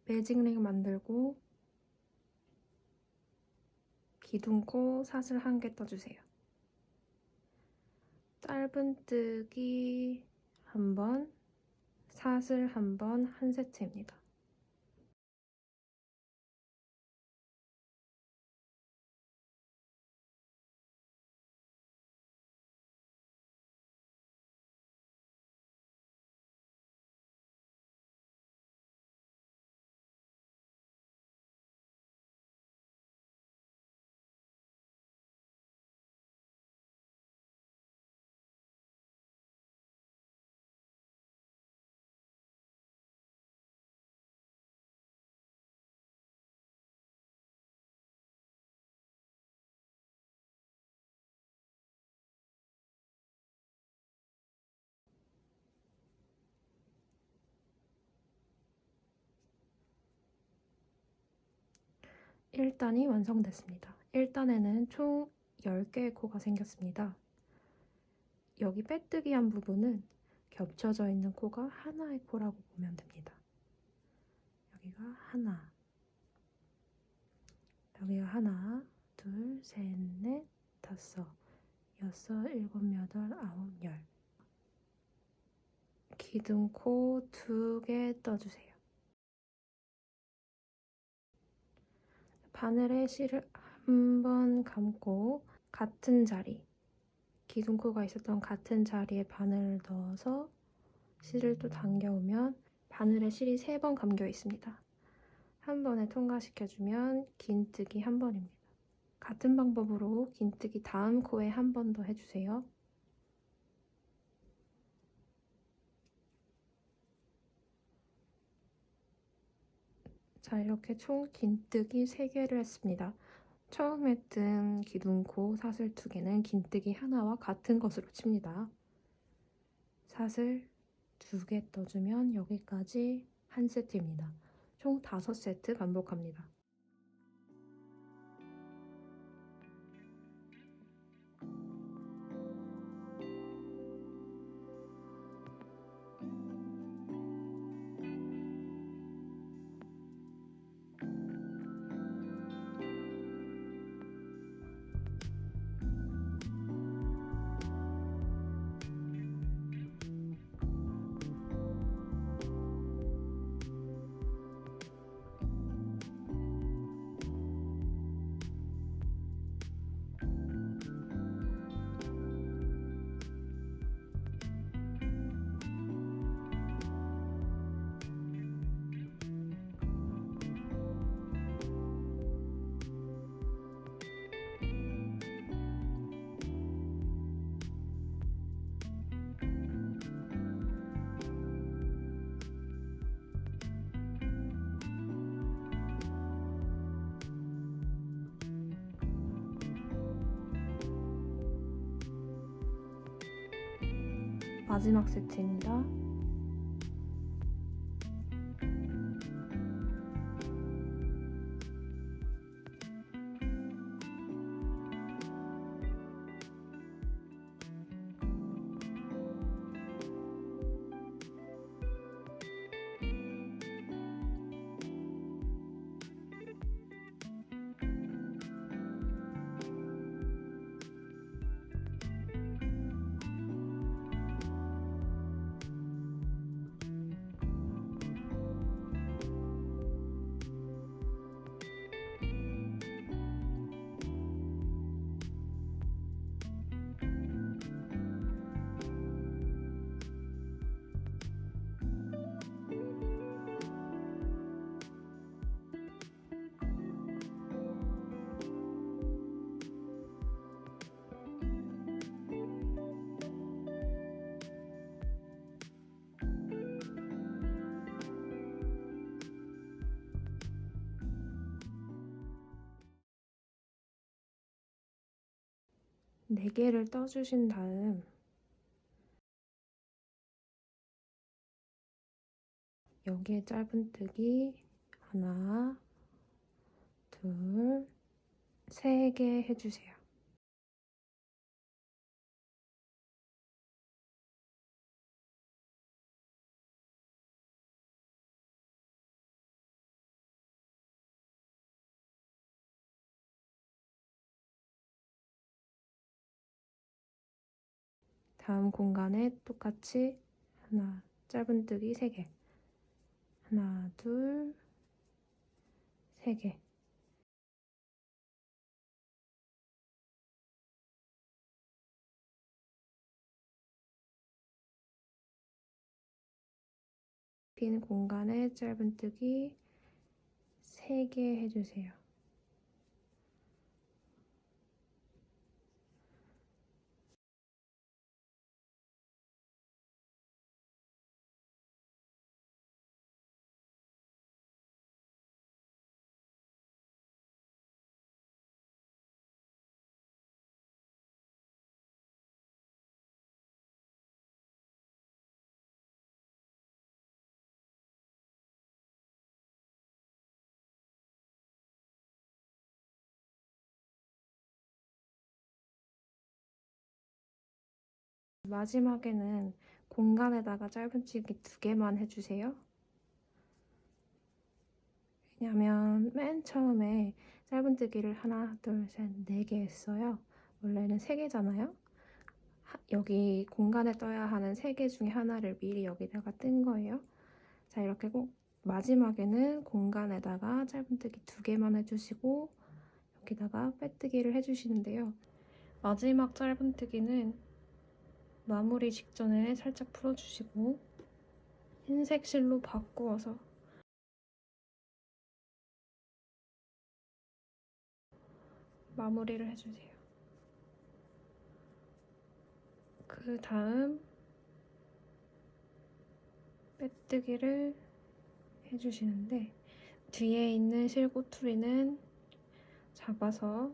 매직링 만들고 기둥코 사슬 1개 떠주세요. 짧은뜨기 1번, 사슬 1번, 1세트입니다. (1단이) 완성됐습니다. 1단에는 총 10개의 코가 생겼습니다. 여기 빼뜨기 한 부분은 겹쳐져 있는 코가 하나의 코라고 보면 됩니다. 여기가 하나, 여기가 하나, 둘, 셋, 넷, 다섯, 여섯, 일곱, 여덟, 아홉, 열. 기둥코 2개 떠주세요. 바늘에 실을 한 번 감고 같은 자리, 기둥코가 있었던 같은 자리에 바늘을 넣어서 실을 또 당겨오면 바늘에 실이 3번 감겨 있습니다. 한 번에 통과시켜주면 긴뜨기 1번입니다. 같은 방법으로 긴뜨기 다음 코에 한 번 더 해주세요. 자, 이렇게 총 긴뜨기 3개를 했습니다. 처음에 뜬 기둥코 사슬 2개는 긴뜨기 하나와 같은 것으로 칩니다. 사슬 2개 떠주면 여기까지 1세트입니다. 총 5세트 반복합니다. 마지막 세트입니다. 네 개를 떠주신 다음 여기에 짧은뜨기 하나, 둘, 3개 해주세요. 다음 공간에 똑같이 하나, 짧은뜨기 3개. 하나, 둘, 3개. 빈 공간에 짧은뜨기 3개 해주세요. 마지막에는 공간에다가 짧은뜨기 2개만 해주세요. 왜냐면 맨 처음에 짧은뜨기를 하나, 둘, 셋, 4개 했어요. 원래는 3개잖아요. 여기 공간에 떠야 하는 3개 중에 하나를 미리 여기다가 뜬 거예요. 자, 이렇게 꼭 마지막에는 공간에다가 짧은뜨기 2개만 해주시고 여기다가 빼뜨기를 해주시는데요. 마지막 짧은뜨기는 마무리 직전에 살짝 풀어주시고 흰색 실로 바꾸어서 마무리를 해주세요. 그 다음 빼뜨기를 해주시는데 뒤에 있는 실꼬투리는 잡아서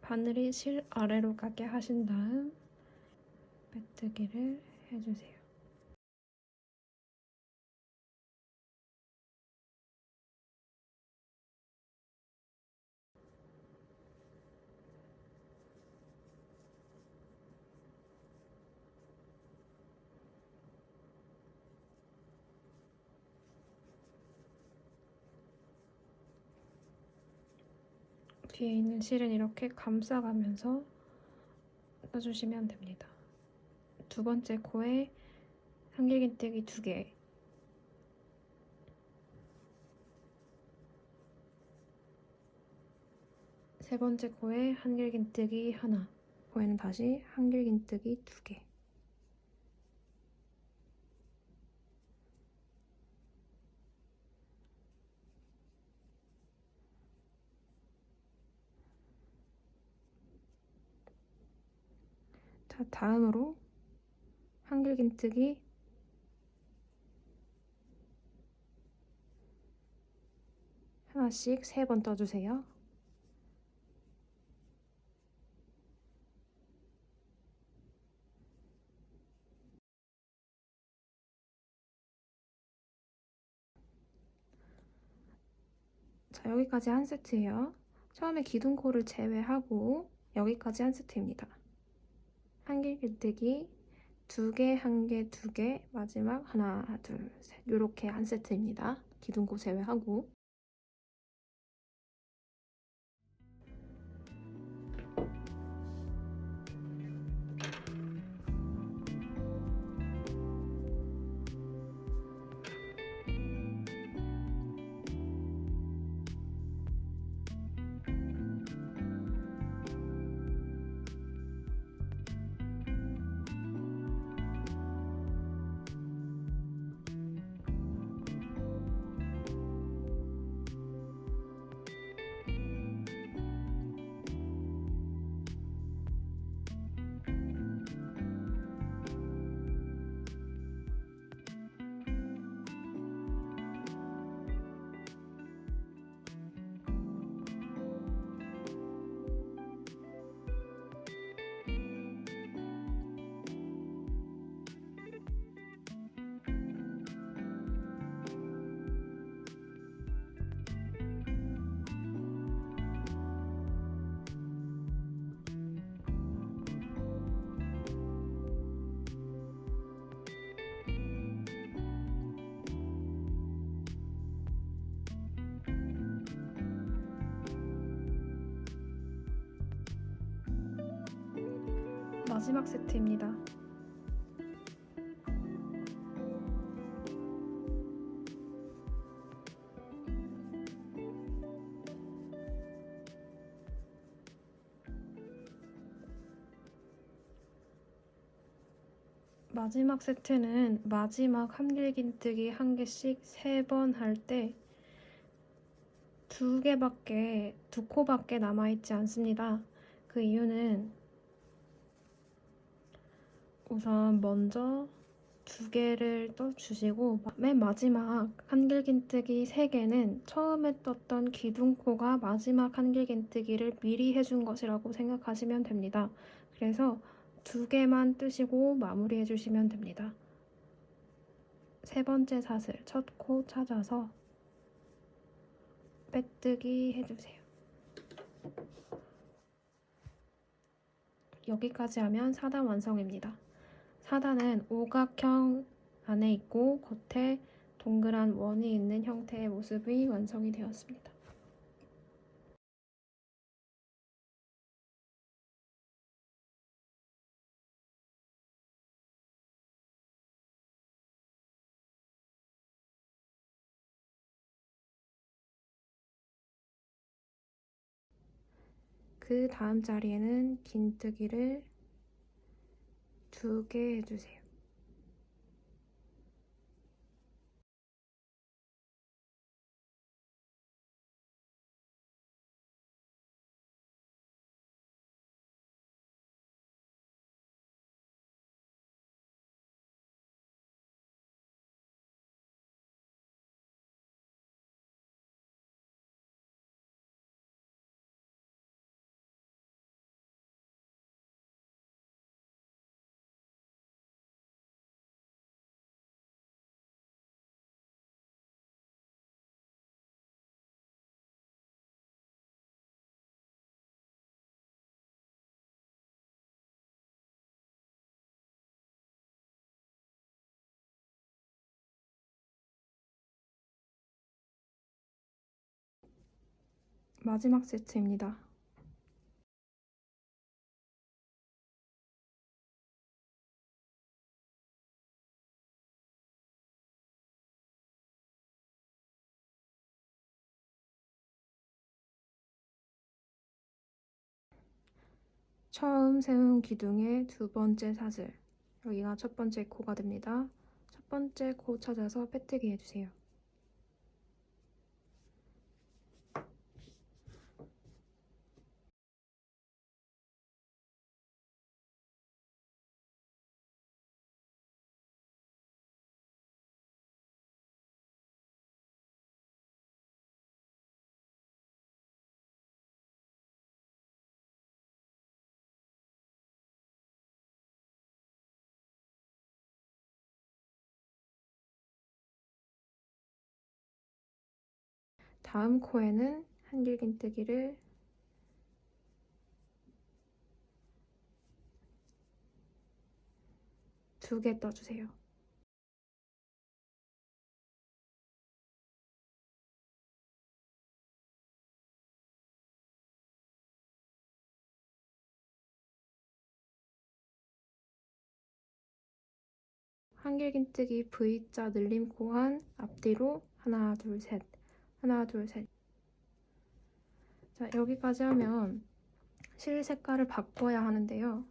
바늘이 실 아래로 가게 하신 다음 빼뜨기를 해주세요. 뒤에 있는 실은 이렇게 감싸가면서 떠주시면 됩니다. 두 번째 코에 한길긴뜨기 2개, 세 번째 코에 한길긴뜨기 1, 코에는 다시 한길긴뜨기 2개. 자, 다음으로 한길긴뜨기 하나씩 3번 떠주세요. 자, 여기까지 한 세트예요. 처음에 기둥코를 제외하고 여기까지 한 세트입니다. 한길긴뜨기 2개, 1개, 2개, 마지막 하나, 둘, 셋 이렇게 한 세트입니다. 기둥코 제외하고. 마지막 세트입니다. 마지막 세트는 마지막 한길긴뜨기 1개씩 3번 할 때 2코밖에 남아있지 않습니다. 그 이유는 우선 먼저 2개를 떠주시고 맨 마지막 한길긴뜨기 3개는 처음에 떴던 기둥코가 마지막 한길긴뜨기를 미리 해준 것이라고 생각하시면 됩니다. 그래서 2개만 뜨시고 마무리해 주시면 됩니다. 3번째 사슬 첫 코 찾아서 빼뜨기 해주세요. 여기까지 하면 4단 완성입니다. 4단은 오각형 안에 있고 겉에 동그란 원이 있는 형태의 모습이 완성이 되었습니다. 그 다음 자리에는 긴뜨기를 2개 해주세요. 마지막 세트입니다. 처음 세운 기둥의 2번째 사슬, 여기가 첫 번째 코가 됩니다. 첫 번째 코 찾아서 빼뜨기 해주세요. 다음 코에는 한길긴뜨기를 2개 떠주세요. 한길긴뜨기 V자 늘림코 한 앞뒤로 하나 둘 셋, 하나 둘 셋. 자, 여기까지 하면 실 색깔을 바꿔야 하는데요.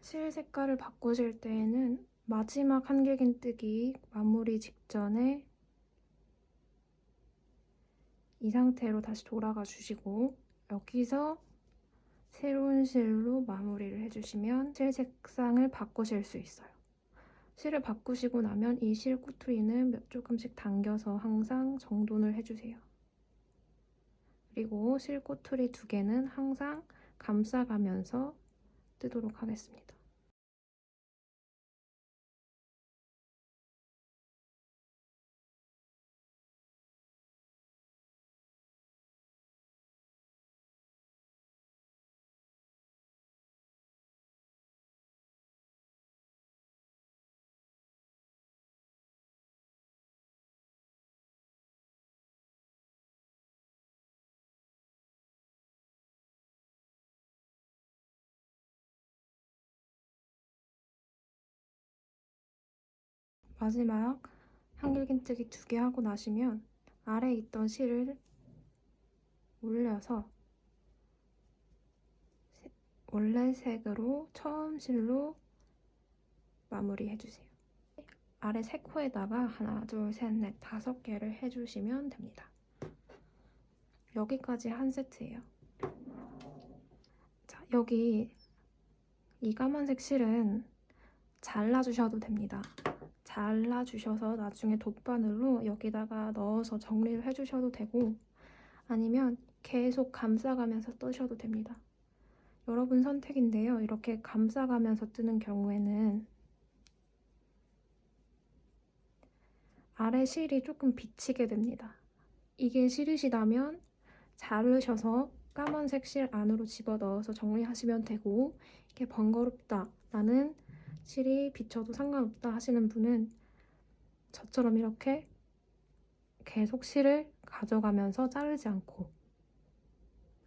실 색깔을 바꾸실 때에는 마지막 한길긴뜨기 마무리 직전에 이 상태로 다시 돌아가 주시고 여기서 새로운 실로 마무리를 해주시면 실 색상을 바꾸실 수 있어요. 실을 바꾸시고 나면 이 실 꼬투리는 조금씩 당겨서 항상 정돈을 해주세요. 그리고 실 꼬투리 2개는 항상 감싸가면서 뜨도록 하겠습니다. 마지막 한길긴뜨기 2개 하고 나시면 아래에 있던 실을 올려서 원래 색으로 처음 실로 마무리 해주세요. 아래 세 코에다가 하나, 둘, 셋, 넷, 5개를 해주시면 됩니다. 여기까지 한 세트예요. 자, 여기 이 까만색 실은 잘라주셔도 됩니다. 잘라주셔서 나중에 돗바늘로 여기다가 넣어서 정리를 해주셔도 되고, 아니면 계속 감싸가면서 뜨셔도 됩니다. 여러분 선택인데요. 이렇게 감싸가면서 뜨는 경우에는 아래 실이 조금 비치게 됩니다. 이게 싫으시다면 자르셔서 까만색 실 안으로 집어넣어서 정리하시면 되고, 이게 번거롭다, 나는 실이 비쳐도 상관없다 하시는 분은 저처럼 이렇게 계속 실을 가져가면서 자르지 않고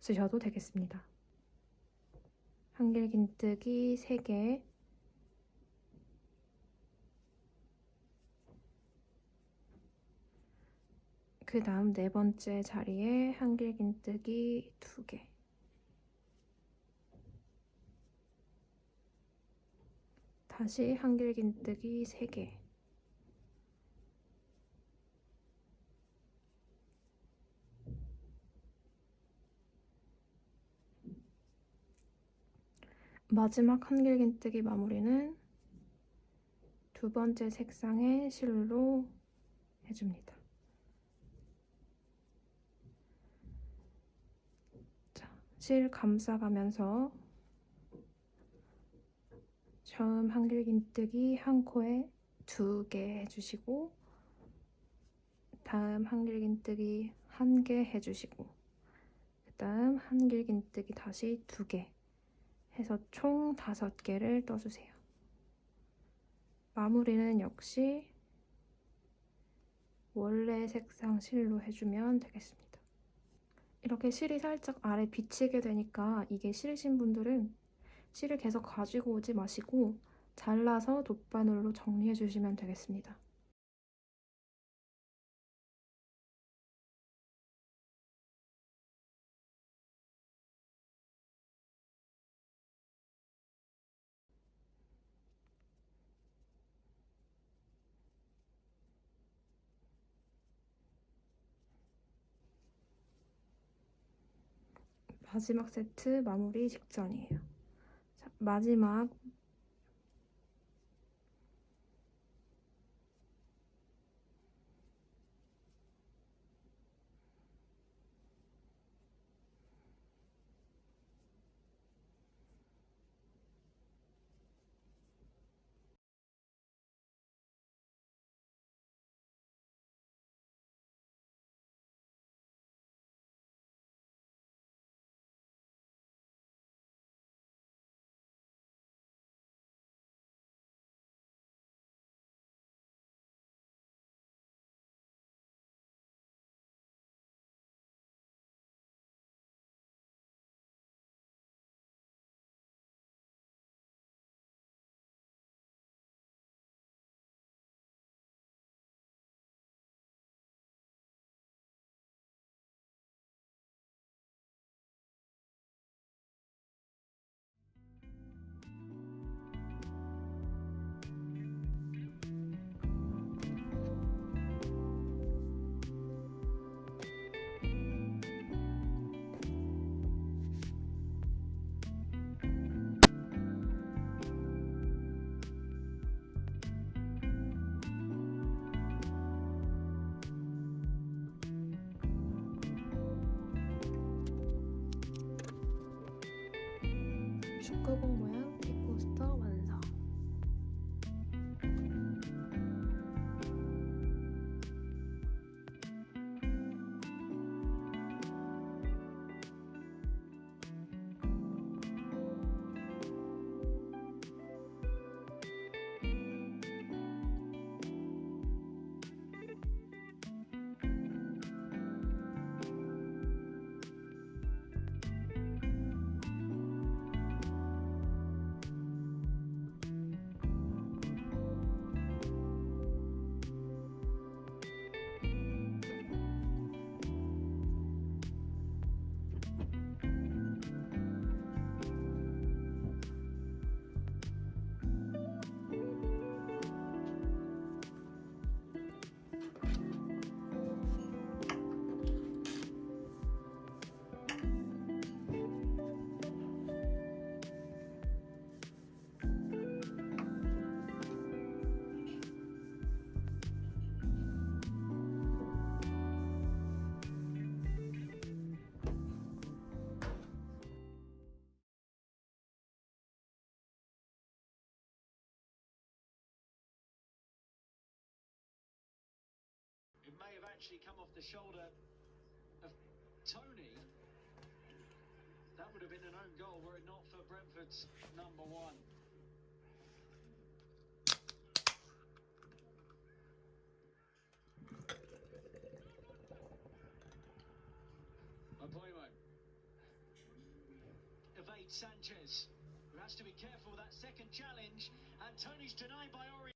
쓰셔도 되겠습니다. 한길긴뜨기 3개, 그 다음 4번째 자리에 한길긴뜨기 2개, 다시 한길긴뜨기 3개, 마지막 한길긴뜨기 마무리는 2번째 색상의 실로 해줍니다. 자, 실 감싸가면서 처음 한길긴뜨기 한 코에 2개 해주시고, 다음 한길긴뜨기 1개 해주시고, 그 다음 한길긴뜨기 다시 2개 해서 총 5개를 떠주세요. 마무리는 역시 원래 색상 실로 해주면 되겠습니다. 이렇게 실이 살짝 아래 비치게 되니까 이게 싫으신 분들은 실을 계속 가지고 오지 마시고 잘라서 돗바늘로 정리해 주시면 되겠습니다. 마지막 세트 마무리 직전이에요. 자, 마지막 축구공 모양 빅코스터 완성. actually come off the shoulder of Tony. That would have been an own goal were it not for Brentford's number one. Apoimo evades Sanchez, who has to be careful that second challenge, and Tony's denied by Ori.